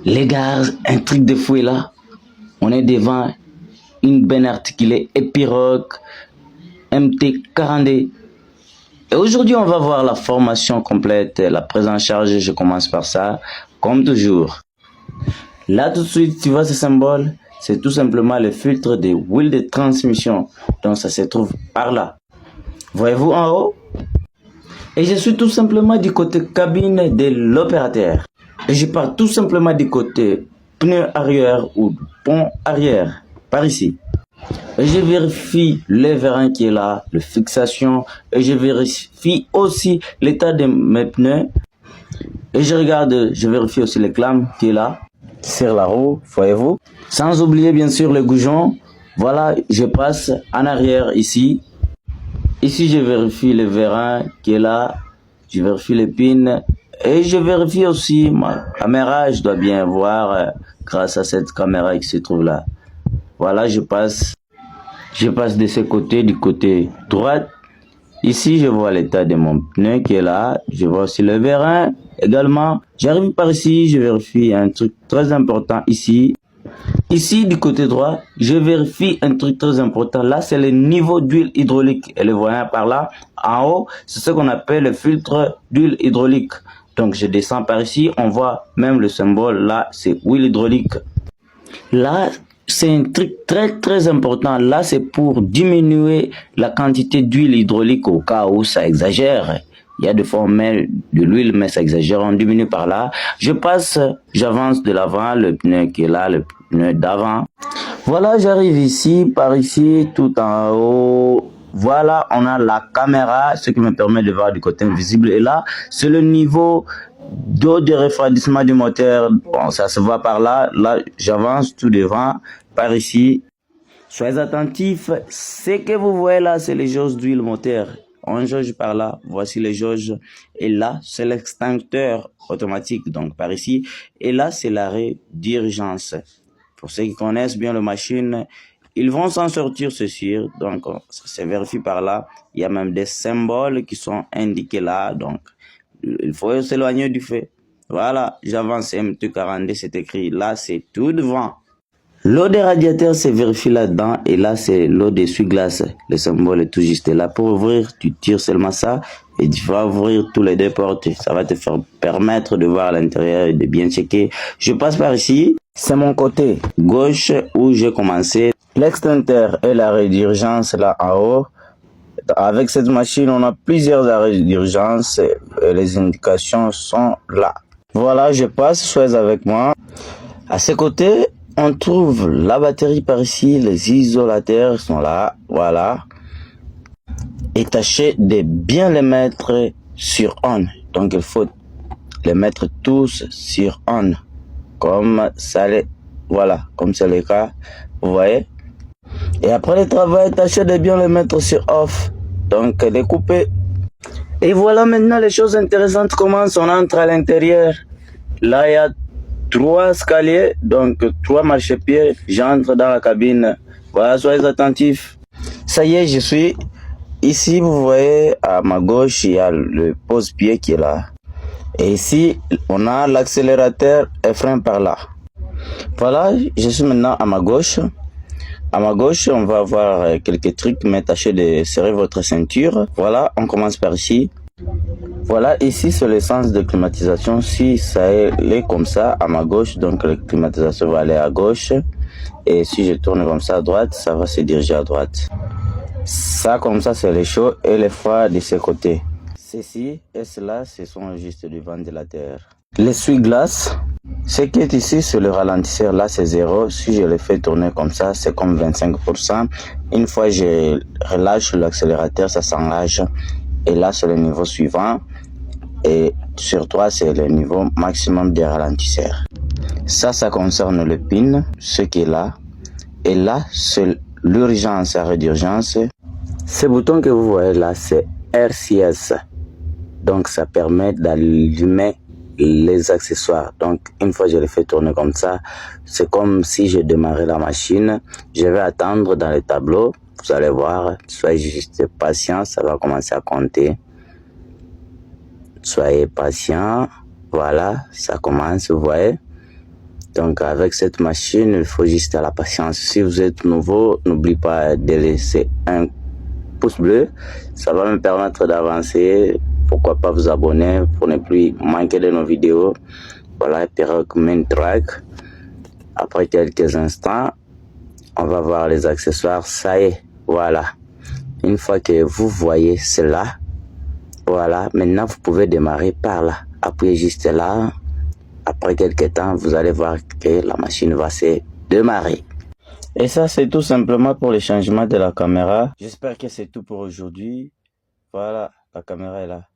Les gars, un truc de fou est là. On est devant une benne articulée Epiroc MT40D. Et aujourd'hui, on va voir la formation complète, la prise en charge. Je commence par ça, comme toujours. Là, tout de suite, tu vois ce symbole? C'est tout simplement le filtre de huile de transmission. Donc, ça se trouve par là. Voyez-vous en haut? Et je suis tout simplement du côté cabine de l'opérateur. Et je pars tout simplement du côté pneu arrière ou pont arrière, par ici. Et je vérifie le vérin qui est là, la fixation, et je vérifie aussi l'état de mes pneus. Et je vérifie aussi les clames qui est là, sur la roue, voyez-vous. Sans oublier bien sûr le goujon. Voilà, je passe en arrière ici. Ici, je vérifie le vérin qui est là, je vérifie les pins et je vérifie aussi ma caméra. Je dois bien voir grâce à cette caméra qui se trouve là. Voilà, je passe de ce côté, du côté droit. Ici, je vois l'état de mon pneu qui est là. Je vois aussi le vérin également. J'arrive par ici, je vérifie un truc très important ici. Ici, du côté droit, je vérifie un truc très important. Là, c'est le niveau d'huile hydraulique. Et le voyant par là, en haut, c'est ce qu'on appelle le filtre d'huile hydraulique. Donc, je descends par ici. On voit même le symbole. Là, c'est huile hydraulique. Là, c'est un truc très important. Là, c'est pour diminuer la quantité d'huile hydraulique au cas où ça exagère. Il y a des fois on met de l'huile, mais ça exagère, on diminue par là. J'avance de l'avant, le pneu qui est là, le pneu d'avant. Voilà, j'arrive ici, par ici, tout en haut. Voilà, on a la caméra, ce qui me permet de voir du côté invisible. Et là, c'est le niveau d'eau de refroidissement du moteur. Bon, ça se voit par là. Là, j'avance tout devant, par ici. Soyez attentifs. Ce que vous voyez là, c'est les jauges d'huile moteur. On jauge par là, voici les jauges. Et là, c'est l'extincteur automatique, donc par ici. Et là, c'est l'arrêt d'urgence. Pour ceux qui connaissent bien la machine, ils vont s'en sortir, c'est sûr. Donc, ça se vérifie par là. Il y a même des symboles qui sont indiqués là. Donc, il faut s'éloigner du fait. Voilà, j'avance MT40D, c'est écrit là, c'est tout devant. L'eau des radiateurs se vérifie là-dedans et là c'est l'eau d'essuie-glace. Le symbole est tout juste là. Pour ouvrir, tu tires seulement ça et tu vas ouvrir tous les deux portes. Ça va te faire permettre de voir l'intérieur et de bien checker. Je passe par ici. C'est mon côté gauche où j'ai commencé. L'extincteur et l'arrêt d'urgence là en haut. Avec cette machine, on a plusieurs arrêts d'urgence et les indications sont là. Voilà, je passe, soyez avec moi. À ce côté, on trouve la batterie par ici, les isolateurs sont là, voilà. Et tâchez de bien les mettre sur on. Donc il faut les mettre tous sur on. Comme ça, voilà, comme c'est le cas, vous voyez. Et après le travail, tâchez de bien les mettre sur off. Donc les couper. Et voilà maintenant les choses intéressantes commencent. On entre à l'intérieur. Là, il y a 3 escaliers, donc 3 marchepieds. J'entre dans la cabine. Voilà, soyez attentifs. Ça y est, je suis ici. Vous voyez, à ma gauche, il y a le pose-pied qui est là. Et ici, on a l'accélérateur et frein par là. Voilà, je suis maintenant à ma gauche. À ma gauche, on va avoir quelques trucs, mais tâchez de serrer votre ceinture. Voilà, on commence par ici. Voilà, ici c'est le sens de climatisation. Si ça est comme ça à ma gauche, donc la climatisation va aller à gauche. Et si je tourne comme ça à droite, ça va se diriger à droite. Ça comme ça c'est le chaud et le froid de ce côté. Ceci et cela, ce sont juste du ventilateur. L'essuie-glace, ce qui est ici c'est le ralentisseur. Là c'est 0. Si je le fais tourner comme ça, c'est comme 25%. Une fois je relâche l'accélérateur, ça s'engage. Et là, c'est le niveau suivant. Et sur 3, c'est le niveau maximum des ralentisseurs. Ça concerne le pin, ce qui est là. Et là, c'est l'urgence, arrêt d'urgence. Ce bouton que vous voyez là, c'est RCS. Donc, ça permet d'allumer les accessoires. Donc, une fois que je le fais tourner comme ça, c'est comme si je démarrais la machine. Je vais attendre dans le tableau. Vous allez voir, soyez juste patient, ça va commencer à compter. Soyez patient, voilà, ça commence, vous voyez. Donc avec cette machine, il faut juste la patience. Si vous êtes nouveau, n'oubliez pas de laisser un pouce bleu. Ça va me permettre d'avancer. Pourquoi pas vous abonner pour ne plus manquer de nos vidéos. Voilà, Perroque Main Track. Après quelques instants, on va voir les accessoires. Ça y est, voilà. Une fois que vous voyez cela, voilà, maintenant vous pouvez démarrer par là. Appuyez juste là. Après quelques temps, vous allez voir que la machine va se démarrer. Et ça, c'est tout simplement pour le changement de la caméra. J'espère que c'est tout pour aujourd'hui. Voilà, la caméra est là.